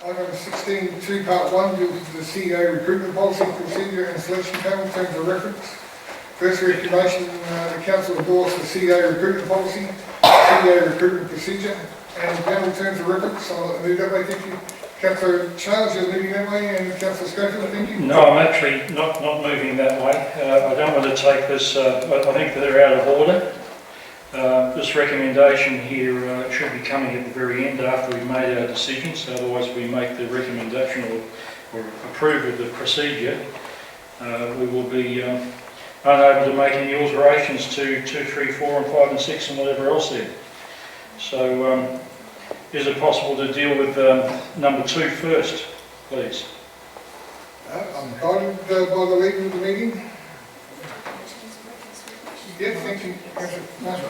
Item 16, 2 Part 1 deals with the CEO recruitment policy, procedure and selection panel, terms of reference. First recommendation, the council endorse the CEO recruitment policy, CEO recruitment procedure and panel terms of reference. I'll move that way, thank you. Councillor Charles, you're leading that way, and Councillor Schofield, thank you. No, I'm actually not moving that way. I don't want to take this, I think they're out of order. This recommendation here should be coming at the very end after we've made our decisions, otherwise we make the recommendation or approve of the procedure. We will be unable to make any alterations to 2, 3, 4 and 5 and 6 and whatever else there. So is it possible to deal with number 2 first, please? I'm guided by the leader of the meeting. Yeah, thank you, Councillor Marshall.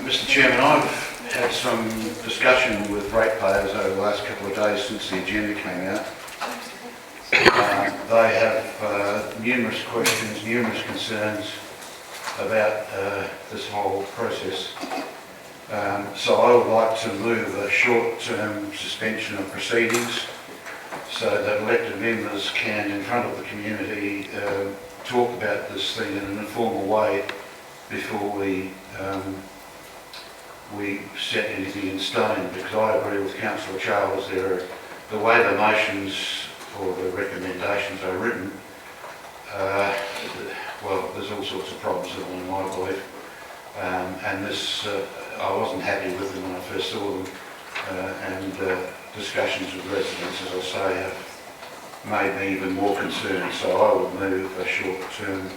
Mr Chairman, I've had some discussion with ratepayers over the last couple of days since the agenda came out. They have numerous questions, numerous concerns about this whole process. So I would like to move a short-term suspension of proceedings so that elected members can, in front of the community, talk about this thing in an informal way before we set anything in stone, because I agree with Councillor Charles, the way the motions or the recommendations are written, well, there's all sorts of problems in my belief, and this, I wasn't happy with them when I first saw them, and discussions with residents, as I say, have made me even more concerned, so I would move a short-term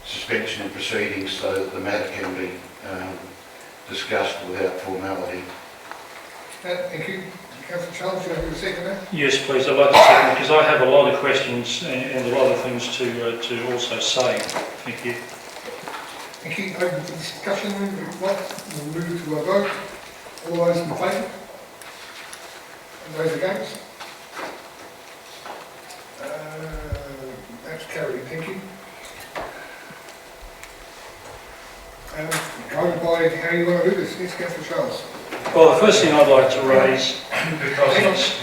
suspension of proceedings so that the matter can be discussed without formality. Thank you. Councillor Charles, do you have a second there? Yes, please. I'd like to second because I have a lot of questions and a lot of things to also say. Thank you. Thank you. Open for discussion. We'll move to a vote. All those in favour? And those against? That's carried. Thank you. Guided by how you want to do this. Yes, Councillor Charles. Well, the first thing I'd like to raise, because it's...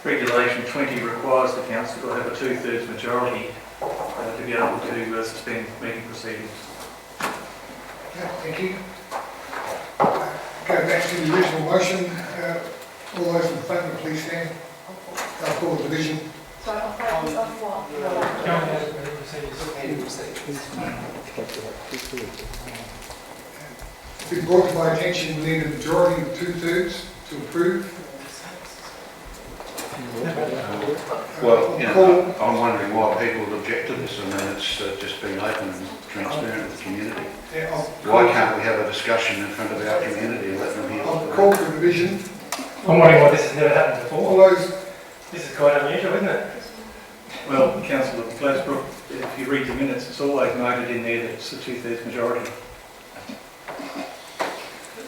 Regulation 20 requires the council to have a 2/3 majority to be able to suspend meeting proceedings. Yeah, thank you. Go back to the original motion. All those in favour, please stand. I'll call the division. It's been brought to my attention we need a majority of 2/3 to approve. Well, you know, I'm wondering why people would object to this. I mean, it's just been open and transparent with the community. Why can't we have a discussion in front of our community and let them hear? I'll call the division. I'm wondering why this has never happened before. All those, This is quite unusual, isn't it? Well, Councillor Glasbrook, if you read the minutes, it's always noted in there that it's a 2/3 majority.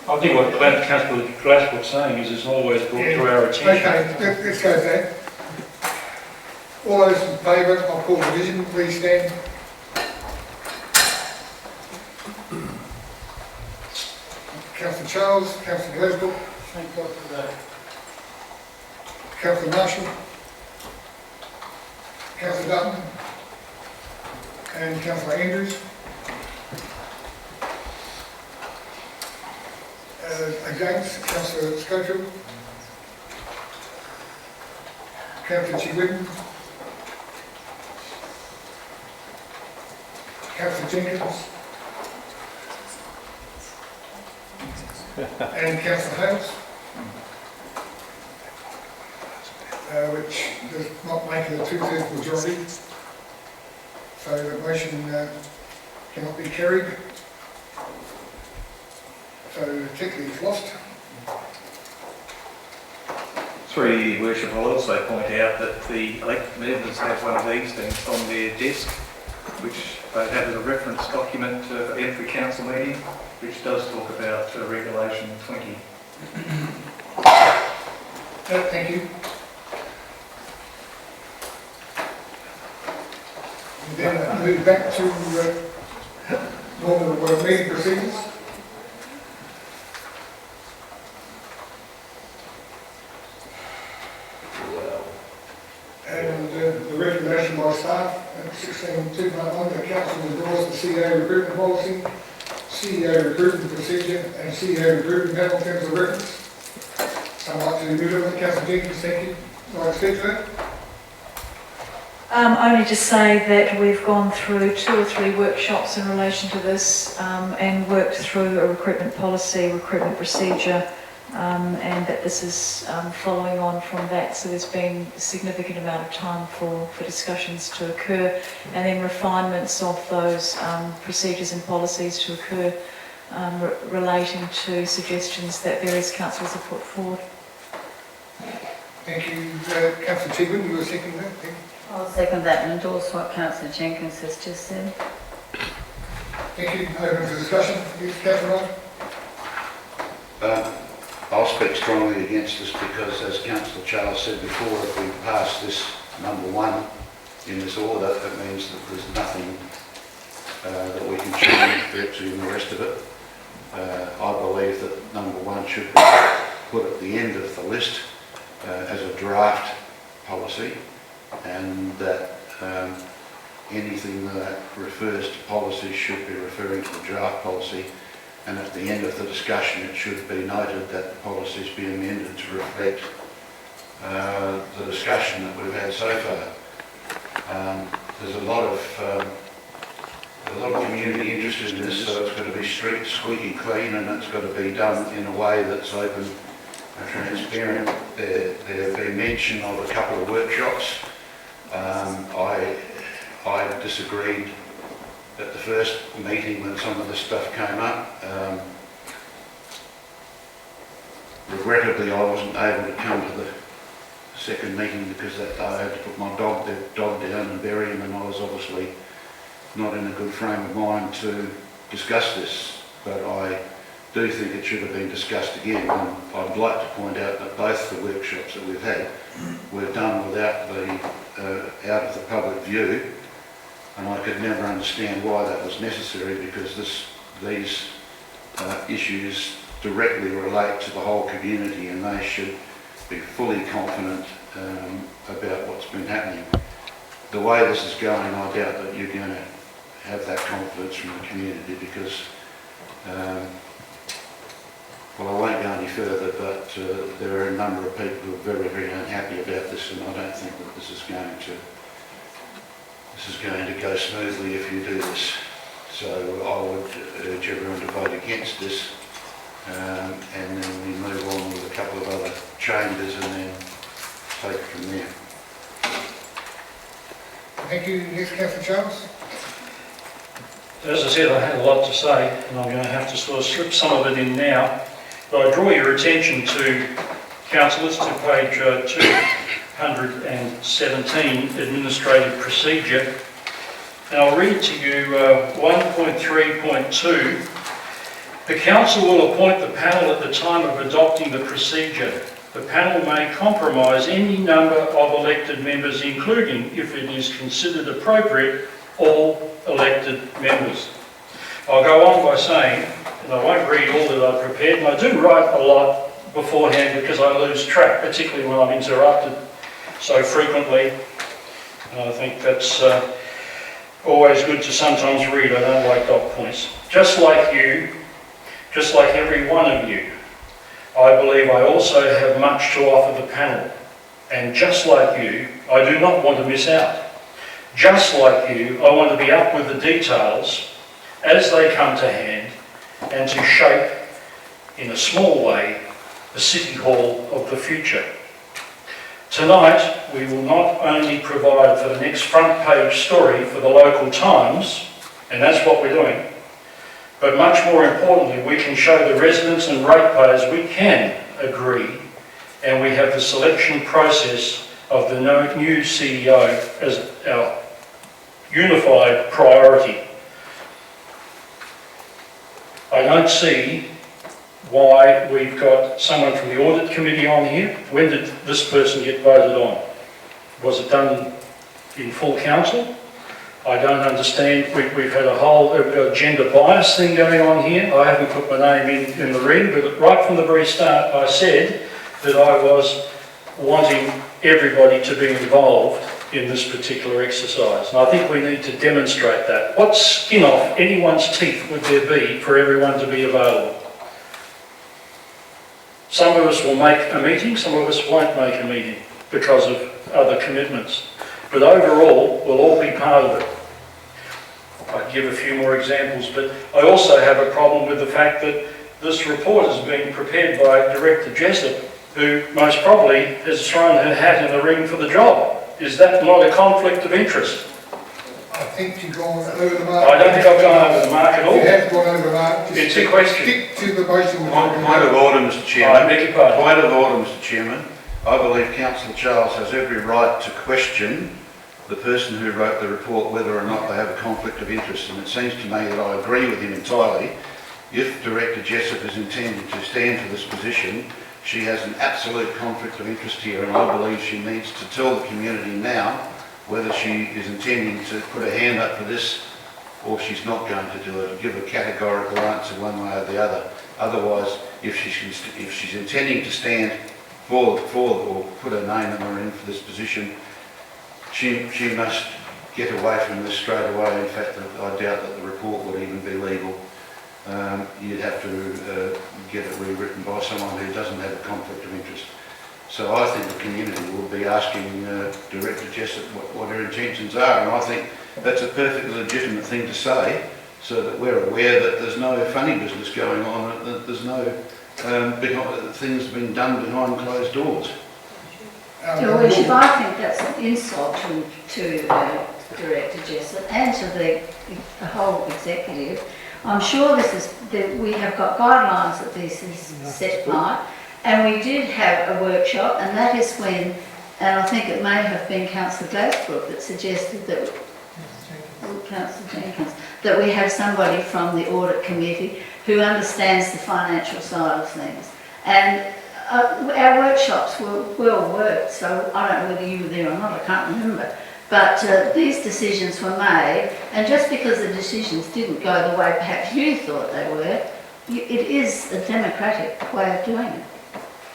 I think what Councillor Glassbrook's saying is it's always brought to our attention. okay, let's go back. All those in favour, I'll call the division, please stand. Councillor Charles, Councillor Glasbrook. Thank God for that. Councillor Marshall. Councillor Dutton. And Councillor Andrews. Against, Councillor Schofield. Councillor Chigwin. Councillor Jenkins. And Councillor Hales. Which does not make it a 2/3 majority. So the motion cannot be carried. So technically it's lost. Through your worship, I'll also point out that the elected members have one of these things on their desk, which they have as a reference document for every council meeting, which does talk about Regulation 20. Thank you. And then move back to normal meeting proceedings. And the recommendation by staff at 16.2.1 that council endorse the CA recruitment policy, CA recruitment procedure and CA recruitment panel terms of reference. Someone like to move it, Councillor Jenkins, thank you. Like to speak to that? Only to say that we've gone through 2 or 3 workshops in relation to this and worked through a recruitment policy, recruitment procedure, and that this is following on from that. So there's been a significant amount of time for discussions to occur, and then refinements of those procedures and policies to occur relating to suggestions that various councils have put forward. Thank you. Councillor Teagle, you were seconding that? Thank you. I'll second that and endorse what Councillor Jenkins has just said. Thank you. Open to discussion. Yes, Councillor Ryan? I'll speak strongly against this because, as Councillor Charles said before, if we pass this number 1 in this order, it means that there's nothing that we can change virtually in the rest of it. I believe that number 1 should be put at the end of the list as a draft policy, and that anything that refers to policy should be referring to the draft policy, and at the end of the discussion it should be noted that the policies be amended to reflect the discussion that we've had so far. There's a lot of community interest in this, so it's got to be squeaky clean, and it's got to be done in a way that's open and transparent. There have been mention of a couple of workshops. I disagreed at the first meeting when some of this stuff came up. Regrettably, I wasn't able to come to the second meeting because that day I had to put my dog down and bury him, and I was obviously not in a good frame of mind to discuss this, but I do think it should have been discussed again. And I'd like to point out that both the workshops that we've had were done without out of the public view, and I could never understand why that was necessary, because these issues directly relate to the whole community, and they should be fully confident about what's been happening. The way this is going, I doubt that you're going to have that confidence from the community, because well, I won't go any further, but there are a number of people who are very, very unhappy about this, and I don't think that this is going to go smoothly if you do this. So I would urge everyone to vote against this, and then we move on with a couple of other changes and then take it from there. Thank you. Yes, Councillor Charles? As I said, I had a lot to say, and I'm going to have to sort of slip some of it in now. But I draw your attention to, councillors, to page 217, Administrative Procedure. And I'll read to you 1.3.2. The council will appoint the panel at the time of adopting the procedure. The panel may compromise any number of elected members, including, if it is considered appropriate, all elected members. I'll go on by saying, and I won't read all that I've prepared, and I do write a lot beforehand because I lose track, particularly when I'm interrupted so frequently. And I think that's always good to sometimes read. I don't like dot points. Just like you, just like every one of you, I believe I also have much to offer the panel. And just like you, I do not want to miss out. Just like you, I want to be up with the details as they come to hand, and to shape, in a small way, the City Hall of the future. Tonight, we will not only provide for the next front page story for the local Times, and that's what we're doing, but much more importantly, we can show the residents and ratepayers we can agree and we have the selection process of the new CEO as our unified priority. I don't see why we've got someone from the audit committee on here. When did this person get voted on? Was it done in full council? I don't understand. We've had a whole gender bias thing going on here. I haven't put my name in the ring, but right from the very start I said that I was wanting everybody to be involved in this particular exercise. And I think we need to demonstrate that. What skin off anyone's teeth would there be for everyone to be available? Some of us will make a meeting, some of us won't make a meeting because of other commitments. But overall, we'll all be part of it. I'd give a few more examples, but I also have a problem with the fact that this report is being prepared by Director Jessup, who most probably has thrown her hat in the ring for the job. Is that not a conflict of interest? I think you've gone over the mark. I don't think I've gone over the mark at all. You have gone over the mark. Just It's a question. stick to the motion. Point of order, Mr. I Chairman. beg your pardon. Point of order, Mr. Chairman. I believe Councillor Charles has every right to question the person who wrote the report whether or not they have a conflict of interest, and it seems to me that I agree with him entirely. If Director Jessup is intending to stand for this position, she has an absolute conflict of interest here, and I believe she needs to tell the community now whether she is intending to put her hand up for this or she's not going to do it, give a categorical answer one way or the other. Otherwise, if she's intending to stand for or put her name in the ring for this position, she must get away from this straight away. In fact, I doubt that the report would even be legal. You'd have to get it rewritten by someone who doesn't have a conflict of interest. So I think the community will be asking Director Jessup what her intentions are, and I think that's a perfectly legitimate thing to say, so that we're aware that there's no funny business going on, that there's no things being done behind closed doors. Your Worship, I think that's an insult to Director Jessup and to the whole executive. I'm sure we have got guidelines that this is set by, and we did have a workshop, and that is when, and I think it may have been Councillor Glassbrook that suggested that, Councillor Jenkins, that we have somebody from the audit committee who understands the financial side of things. And our workshops were well worked, so I don't know whether you were there or not, I can't remember. But these decisions were made, and just because the decisions didn't go the way perhaps you thought they were, it is a democratic way of doing it.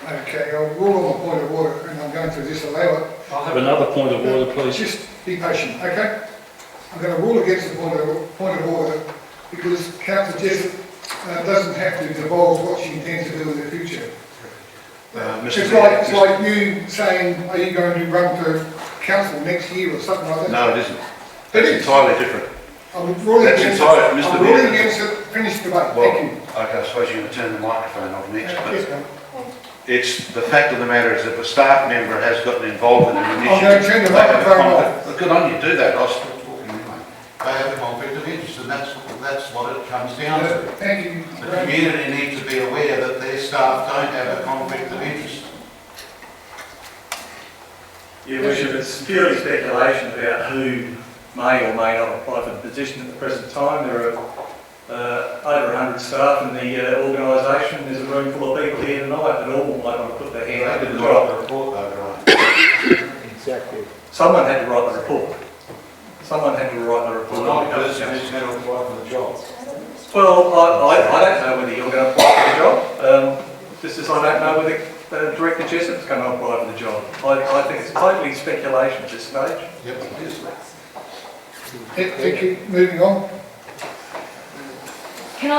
Okay, I'll rule on the point of order, and I'm going to disallow it. I'll have another point of order, please. Just be patient, okay? I'm going to rule against the point of order because Councillor Jessup doesn't have to divulge what she intends to do in the future. It's like you saying, are you going to run for council next year or something like that? No, it isn't. It It's is. entirely different. I'm ruling That's against entirely, it. Mr. I'm ruling Mayor. against it. Finish the debate. Well, Thank you. okay, I suppose you're going to turn the microphone off next, but Yes, ma'am. it's the fact of the matter is that if a staff member has gotten involved in an I'm initiative. going to turn the they have a microphone conflict- off. Good on you, do that. I'll stop talking anyway. They have a conflict of interest, and that's what it comes down to. Thank you. The community need to be aware that their staff don't have a conflict of interest. Your Worship, it's purely speculation about who may or may not apply for the position at the present time. There are over 100 staff in the organisation. There's a room full of people here tonight that all might want to put their They hand up to didn't the write job. the report though, Brian. Someone had to write the report. Someone had to write the report. Well, not the person who's going to apply for the job. Well, I don't know whether you're going to apply for the job. Just as I don't know whether Director Jessup's going to apply for the job. I think it's totally speculation at this stage. Yep, it is. Thank you. Moving on. Can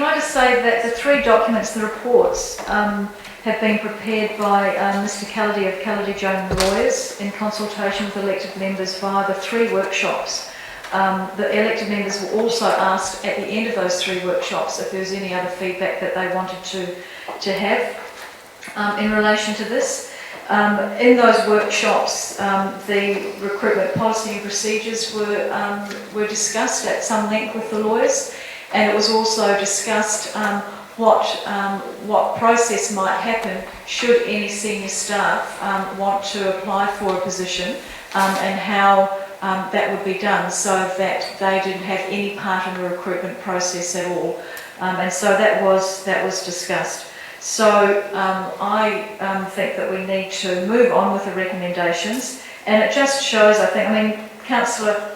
I just say that the three documents, the reports, have been prepared by Mr. Callady of Callady Jones Lawyers in consultation with elected members via the three workshops. The elected members were also asked at the end of those three workshops if there was any other feedback that they wanted to have in relation to this. In those workshops, the recruitment policy and procedures were discussed at some length with the lawyers, and it was also discussed what process might happen should any senior staff want to apply for a position, and how that would be done so that they didn't have any part in the recruitment process at all. And so that was discussed. So I think that we need to move on with the recommendations, and it just shows, Councillor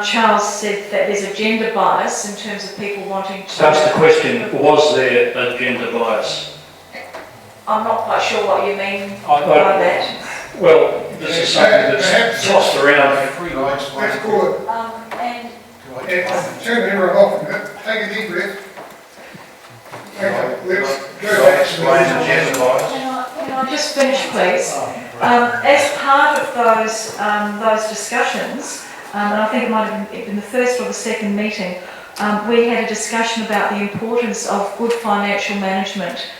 Charles said that there's a gender bias in terms of people wanting to... That's the question, was there a gender bias? I'm not quite sure what you mean I- by that. Well, this is something that's tossed around. Let's call it, turn everyone off and take a deep breath. Okay, let's go back to Can I just finish, please? As part of those discussions, and I think it might have been in the first or the second meeting, we had a discussion about the importance of good financial management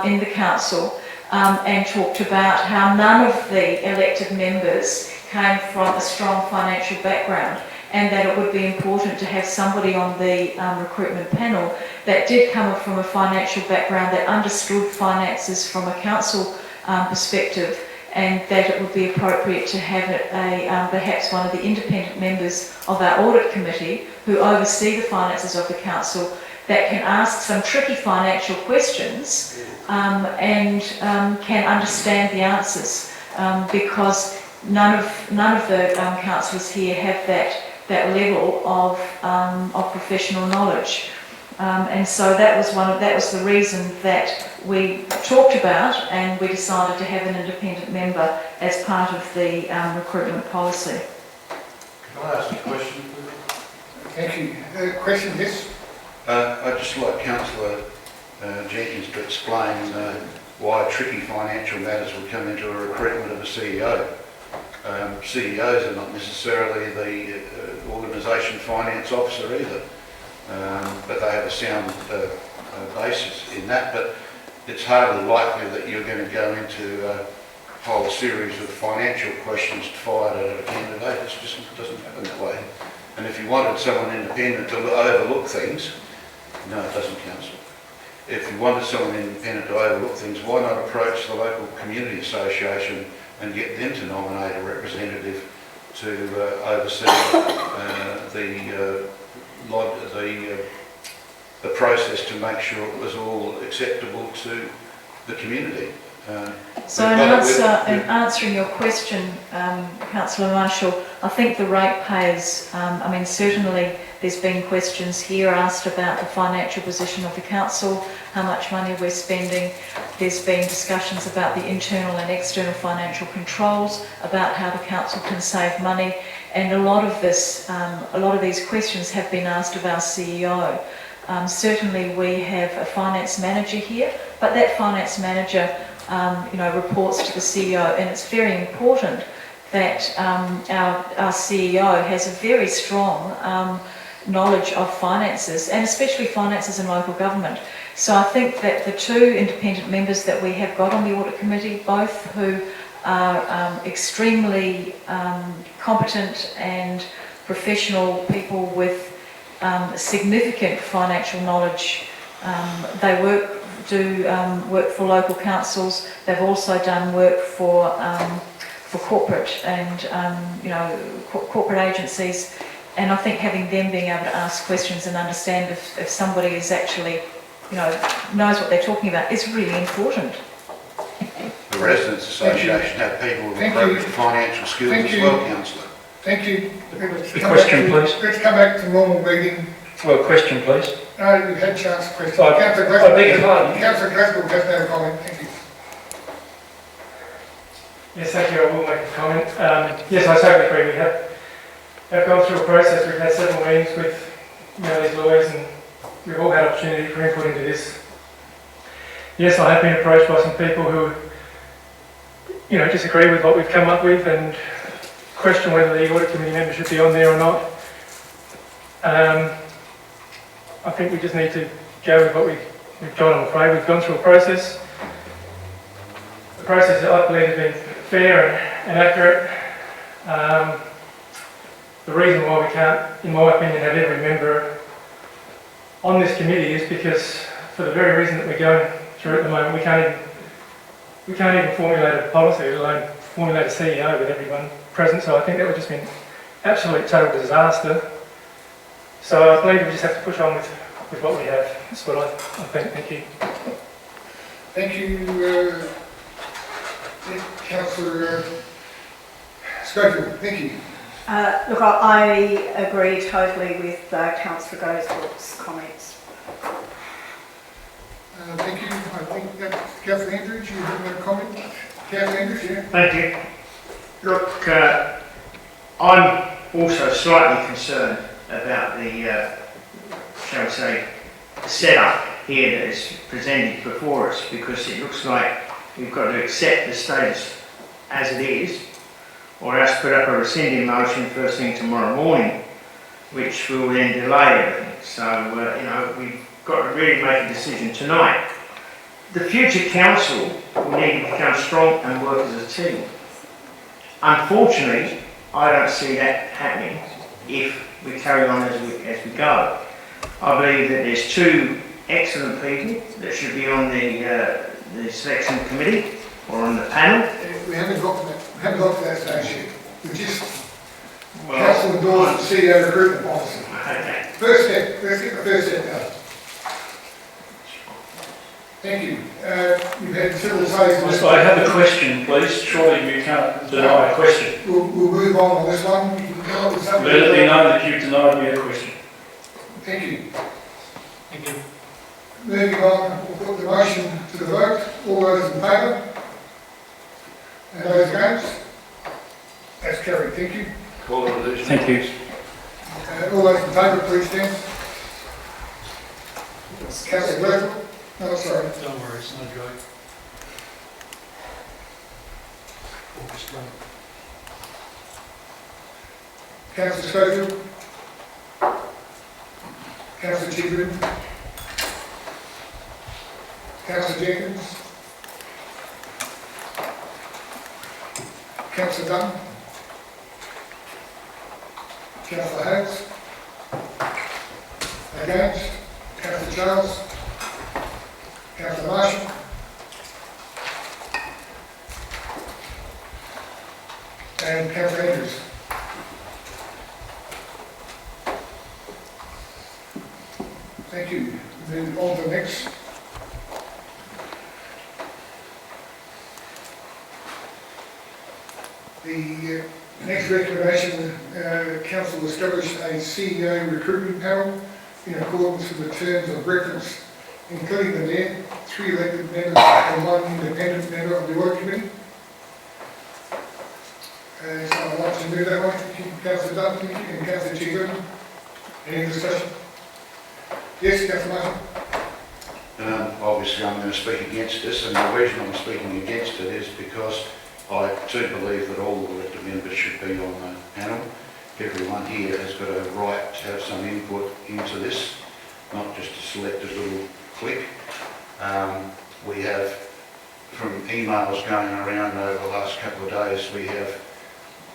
in the council, and talked about how none of the elected members came from a strong financial background, and that it would be important to have somebody on the recruitment panel that did come from a financial background, that understood finances from a council perspective, and that it would be appropriate to have perhaps one of the independent members of our audit committee who oversee the finances of the council, that can ask some tricky financial questions and can understand the answers, because none of the councillors here have that level of professional knowledge. And so that was the reason that we talked about, and we decided to have an independent member as part of the recruitment policy. Can I ask a question? Thank you. Question, yes? I'd just like Councillor Jenkins to explain why tricky financial matters would come into a recruitment of a CEO. CEOs are not necessarily the organisation finance officer either, but they have a sound basis in that. But it's hardly likely that you're going to go into a whole series of financial questions fired at a candidate. It just doesn't happen that way. And if you wanted someone independent to overlook things, no, it doesn't, Councillor. If you wanted someone independent to overlook things, why not approach the local community association and get them to nominate a representative to oversee the process to make sure it was all acceptable to the community. So in answering your question, Councillor Marshall, I think the ratepayers, certainly there's been questions here asked about the financial position of the council, how much money we're spending. There's been discussions about the internal and external financial controls, about how the council can save money, and a lot of these questions have been asked of our CEO. Certainly we have a finance manager here, but that finance manager reports to the CEO, and it's very important that our CEO has a very strong knowledge of finances, and especially finances in local government. So I think that the two independent members that we have got on the audit committee, both who are extremely competent and professional people with significant financial knowledge, they do work for local councils. They've also done work for corporate and corporate agencies, and I think having them being able to ask questions and understand if somebody is actually knows what they're talking about is really important. The Residents Association have people with appropriate financial skills as well, Councillor. Thank you. The question, please. Let's come back to normal meeting. Well, question, please. No, you've had a chance to question. I beg your pardon. Councillor Glasgow has no comment. Thank you. Yes, thank you. I will make a comment. Yes, I totally agree. We have gone through a process. We've had several meetings with these lawyers, and we've all had opportunity for input into this. Yes, I have been approached by some people who, disagree with what we've come up with and question whether the audit committee member should be on there or not. I think we just need to go with what we've done, I'm afraid. We've gone through a process. The process that I believe has been fair and accurate. The reason why we can't, in my opinion, have every member on this committee is because for the very reason that we're going through at the moment. We can't even formulate a policy, let alone formulate a CEO with everyone present. So I think that would just be an absolute total disaster. So I believe we just have to push on with what we have. That's what I think. Thank you. Thank you, Councillor Schofield. Thank you. Look, I agree totally with Councillor Goldthorpe's comments. Thank you. I think that's Councillor Andrews. You have a comment? Councillor Andrews, yeah. Thank you. Look, I'm also slightly concerned about the, shall we say, setup here that is presented before us, because it looks like we've got to accept the status as it is, or else put up a rescinding motion first thing tomorrow morning, which will then delay everything. So, we've got to really make a decision tonight. The future council will need to become strong and work as a team. Unfortunately, I don't see that happening if we carry on as we go. I believe that there's two excellent people that should be on the selection committee or on the panel. We haven't got to that. We haven't got to that stage yet. We just council endorsed the CEO recruitment policy. Okay. First step. Let's get the first step done. Thank you. You've had several says. I have a question, please. Surely you can't deny a question. We'll move on this one. You can come up with something. Let it be known that you've denied me a question. Thank you. Thank you. Moving on, we'll put the motion to the vote. All those in favour? And those against? That's carried. Thank you. Call it a resolution. Thank you. All those in favour, please stand. Councillor Gladwell? No, sorry. Don't worry, it's no joke. August 1. Councillor Schofield? Councillor Chibrin? Councillor Jenkins? Councillor Dunn? Councillor Hayes? Against? Councillor Charles? Councillor Marshall? And Councillor Andrews? Thank you. Move on to the next. The next recommendation, Council established a CEO recruitment panel in accordance with the terms of reference, including the mayor, 3 elected members and 1 independent member of the audit committee. So I'd like to move that one. Thank you, Councillor Dunn, thank you, and Councillor Chigurn. Any discussion? Yes, Councillor Martin. Obviously, I'm going to speak against this, and the reason I'm speaking against it is because I too believe that all the elected members should be on the panel. Everyone here has got a right to have some input into this, not just a selected little clique. We have, from emails going around over the last couple of days,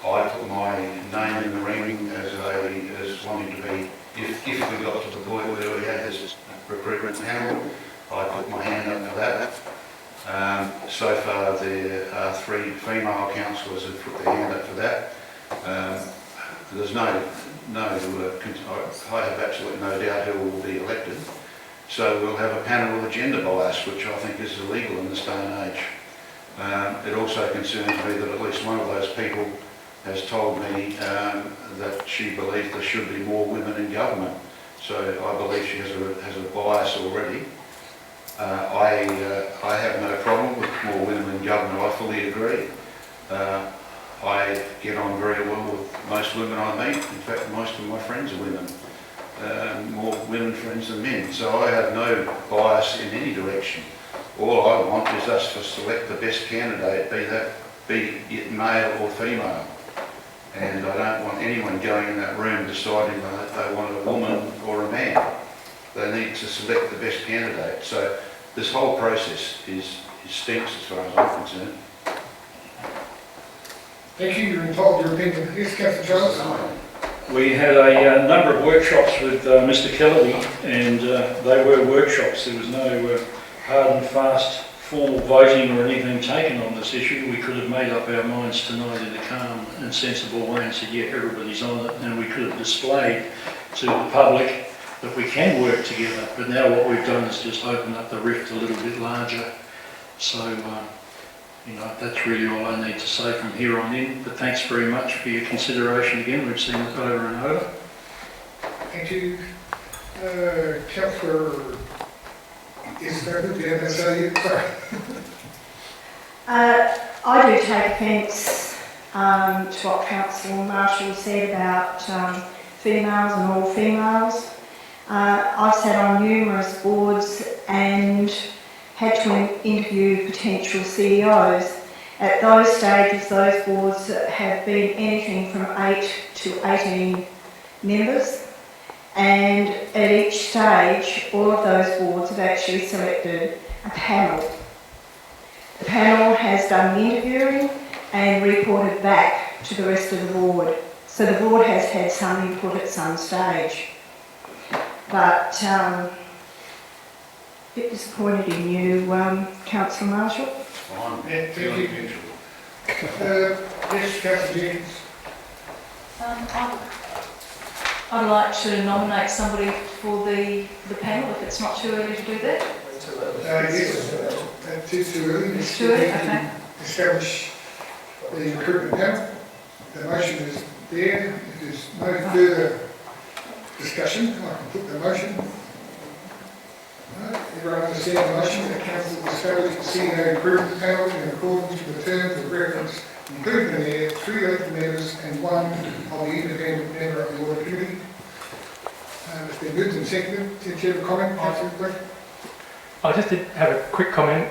I put my name in the ring as wanting to be, if we got to the point where we had this recruitment panel, I put my hand up for that. So far there are 3 female councillors who put their hand up for that. There's I have absolutely no doubt who will be elected. So we'll have a panel with a gender bias, which I think is illegal in this day and age. It also concerns me that at least one of those people has told me that she believes there should be more women in government. So I believe she has a bias already. I have no problem with more women in government. I fully agree. I get on very well with most women I meet. In fact, most of my friends are women. More women friends than men. So I have no bias in any direction. All I want is us to select the best candidate, be it male or female. And I don't want anyone going in that room deciding that they want a woman or a man. They need to select the best candidate. So this whole process stinks as far as I'm concerned. Thank you. You're entitled to your opinion. Yes, Councillor Charles. We had a number of workshops with Mr. Kennedy, and they were workshops. There was no hard and fast formal voting or anything taken on this issue. We could have made up our minds tonight in a calm and sensible way and said, yeah, everybody's on it, and we could have displayed to the public that we can work together. But now what we've done is just open up the rift a little bit larger. So, you know, that's really all I need to say from here on in. But thanks very much for your consideration again. We've seen it over and over. Thank you. Councillor Isabel, do you have that to say? Sorry. I do take offence to what Councillor Marshall said about females and all females. I've sat on numerous boards and had to interview potential CEOs. At those stages, those boards have been anything from 8 to 18 members. And at each stage, all of those boards have actually selected a panel. The panel has done the interviewing and reported back to the rest of the board. So the board has had some input at some stage. But a bit disappointed in you, Councillor Marshall. Fine. Yeah, thank you. Unusual. Yes, Councillor Jenkins. I'd like to nominate somebody for the panel, if it's not too early to do that. Yes, that is too early. It's too early, okay. Establish the recruitment panel. The motion is there. If there's no further discussion, I can put the motion. Everyone understand the motion that council will establish the CEO recruitment panel in accordance with the terms of reference, including the mayor, 3 elected members and 1 of the independent member of the audit committee. It's been moved and seconded. Did you have a comment, Councillor Blake? I just did have a quick comment.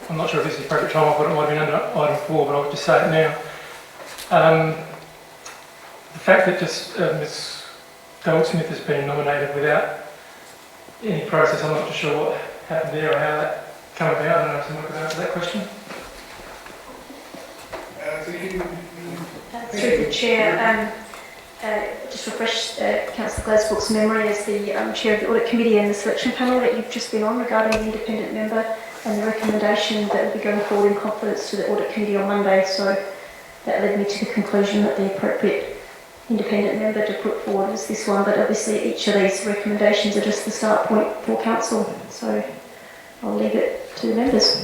I'm not sure if this is the appropriate time. I thought it might have been under item 4, but I'll just say it now. The fact that just Ms Goldsmith has been nominated without any process, I'm not sure what happened there or how that came about. I don't know if someone could answer that question. Through the Chair, just refresh Councillor Gladesbrook's memory as the Chair of the Audit Committee and the selection panel that you've just been on regarding the independent member and the recommendation that will be going forward in confidence to the Audit Committee on Monday. So that led me to the conclusion that the appropriate independent member to put forward was this one, but obviously each of these recommendations are just the start point for Council. So I'll leave it to the members.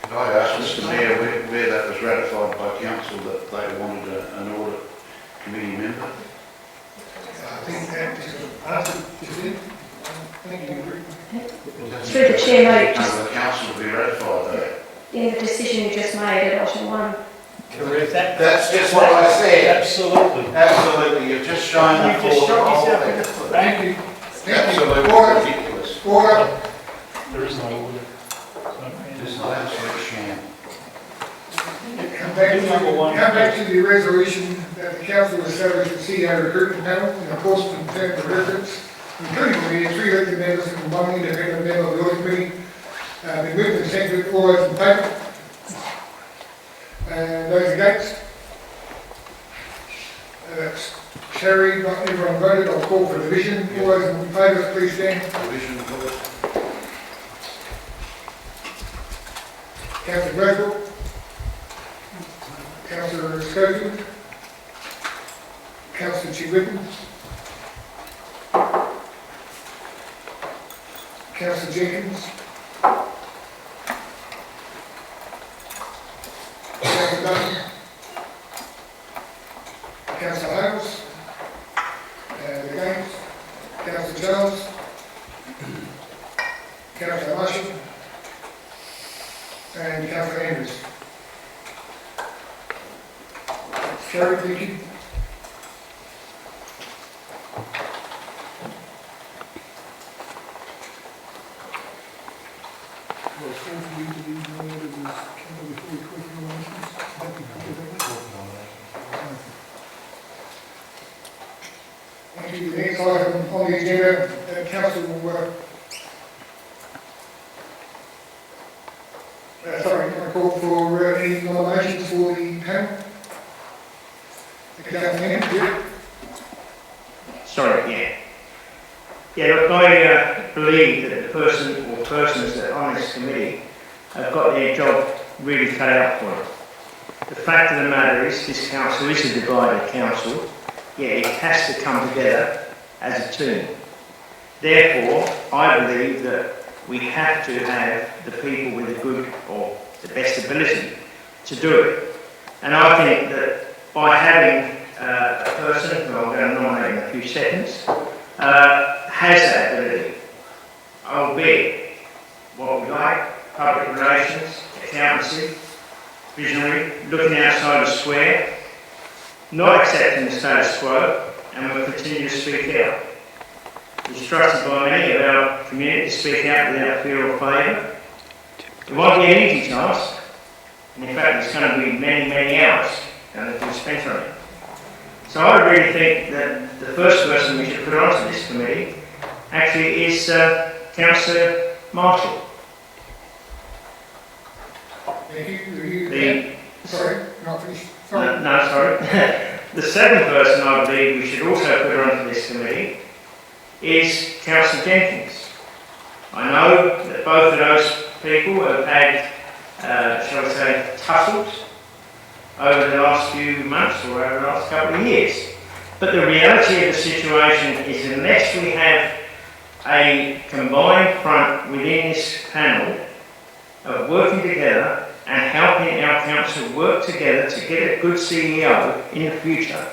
Could I ask Mr Mayor where that was ratified by council that they wanted an audit committee member? I think that is answered. Thank you. Through the Chair, no, No, the council will be ratified though. in the decision you just made at item 1. Correct. That's just what I said. Absolutely. Absolutely, you've just shown the You just full shot yourself whole in the thing. foot. Thank you. Thank you. Absolutely Order. ridiculous. Order. There is no order. This is an absolute sham. Come back to the resolution that the council established the CEO recruitment panel in accordance with the terms of reference, including the mayor, 3 elected members and 1 independent member of the audit committee. Been moved and seconded. All those in favour? And those against? That's carried. Not everyone voted. I'll call for division. All those in favour, please stand. Division court. Councillor Gladesbrook. Councillor Schofield. Councillor Chigwitten. Councillor Jenkins. Councillor Dunn. Councillor Hales. And against. Councillor Charles. Councillor Marshall. And Councillor Andrews. Carried, thank you. Thank you. The next item on the agenda, council will, I call for any nominations for the panel. Councillor Henry, Sorry, yeah. Yeah, look, I believe that the person or persons that are on this committee have got their job really cut out for them. The fact of the matter is, this council is a divided council, yet it has to come together as a team. Therefore, I believe that we have to have the people with the good or the best ability to do it. And I think that by having a person, who I'm going to nominate in a few seconds, has that ability, albeit what we like, public relations, accountancy, visionary, looking outside the square, not accepting the status quo, and will continue to speak out. He's trusted by many of our community to speak out without fear or favour. It won't be an easy task, and in fact it's going to be many, many hours going to be spent on it. So I really think that the first person we should put onto this committee actually is Councillor Marshall. sorry, not finished. Sorry. No, sorry. The second person I believe we should also put onto this committee is Councillor Jenkins. I know that both of those people have had, shall we say, tussles over the last few months or over the last couple of years. But the reality of the situation is unless we have a combined front within this panel of working together and helping our council work together to get a good CEO in the future,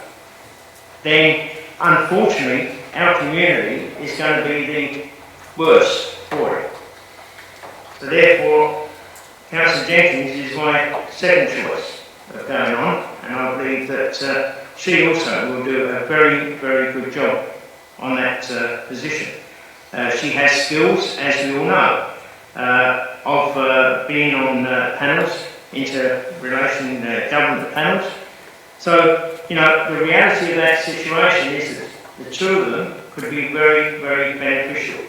then unfortunately our community is going to be the worse for it. So therefore, Councillor Jenkins is my second choice of going on, and I believe that she also will do a very, very good job on that position. She has skills, as we all know, of being on panels, inter-relation government panels. So, you know, the reality of that situation is that the two of them could be very, very beneficial.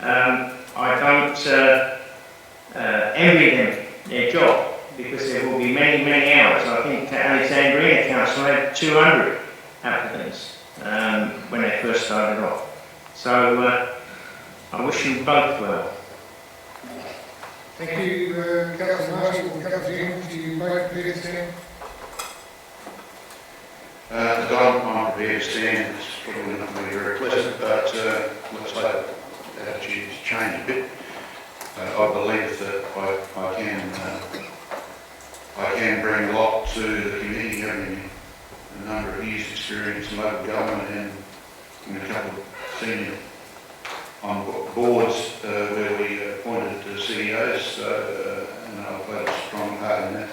I don't envy them their job, because there will be many, many hours. I think Alexandria Council had 200 applicants when they first started off. So I wish you both well. Thank you, Councillor Marshall. Councillor Henry, do you make prepared to stand? I'm prepared to stand. It's probably not going to be very pleasant, but let's hope the attitudes change a bit. I believe that I can bring a lot to the community, having a number of years' experience in local government and a couple of senior on boards where we appointed CEOs, and I've played a strong part in that.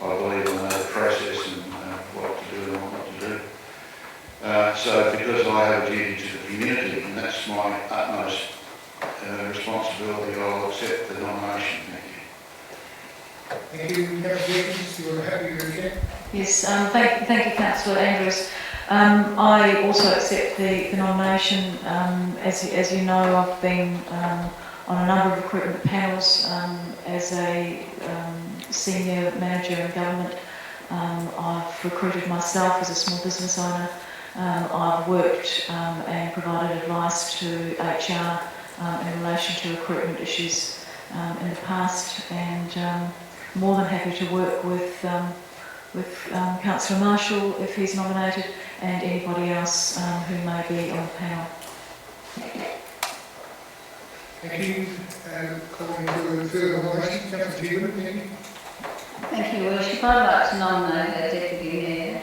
I believe I know the process and what to do and what not to do. So because I have a duty to the community, and that's my utmost responsibility, I'll accept the nomination. Thank you. Thank you, Councillor Jenkins. You are happy to attend? Yes, thank you, Councillor Andrews. I also accept the nomination. As you know, I've been on a number of recruitment panels as a senior manager in government. I've recruited myself as a small business owner. I've worked and provided advice to HR in relation to recruitment issues in the past, and more than happy to work with Councillor Marshall if he's nominated, and anybody else who may be on the panel. Thank you. Calling for the third nomination, Councillor Human, thank you. Thank you, Your Worship. I'd like to nominate our Deputy Mayor,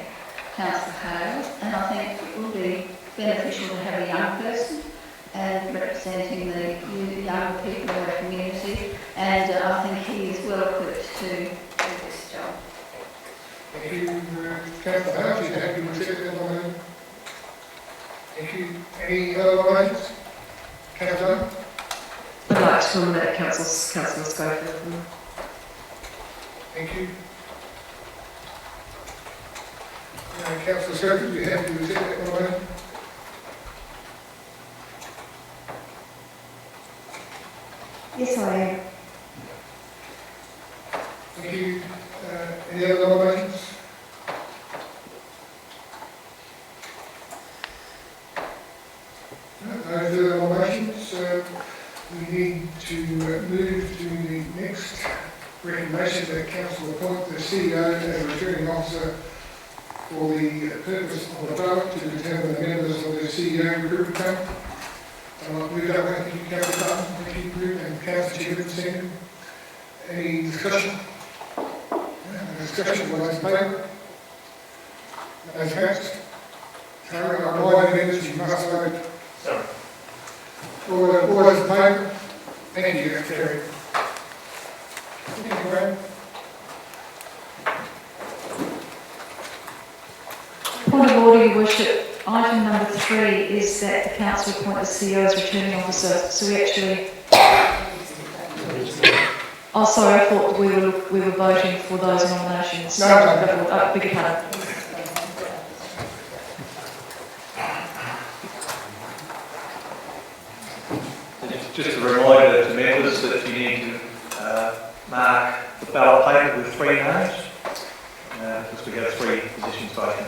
Councillor Hale, and I think it would be beneficial to have a young person and representing the young people of our community, and I think he is well equipped to do this job. Thank you, Councillor Hale. You happy to accept that nomination? Thank you. Any other nominations? Councillor? I'd like to nominate Councillor Schofield. Thank you. Councillor Schofield, you happy to accept that nomination? Yes, I am. Thank you. Any other nominations? recommendation that council appoint the CEO as returning officer for the purpose of the ballot to determine the members of the CEO recruitment panel. Move that way. Thank you, Councillor Barton. Thank you, Bruce, and Councillor Chipman, second. Any discussion? Discussion, all those in favour? Those against? Carried. I'm reminding members you must vote. Sorry. All those in favour? Thank you, that's carried. Thank you, Graham. Point of order, Your Worship. Item number 3 is that the council appoint the CEO as returning officer. So we actually... Oh, sorry, I thought we were voting for those nominations. No. Beg your pardon. Just a reminder to members that you need to mark the ballot paper with 3 names, because we have 3 positions vacant.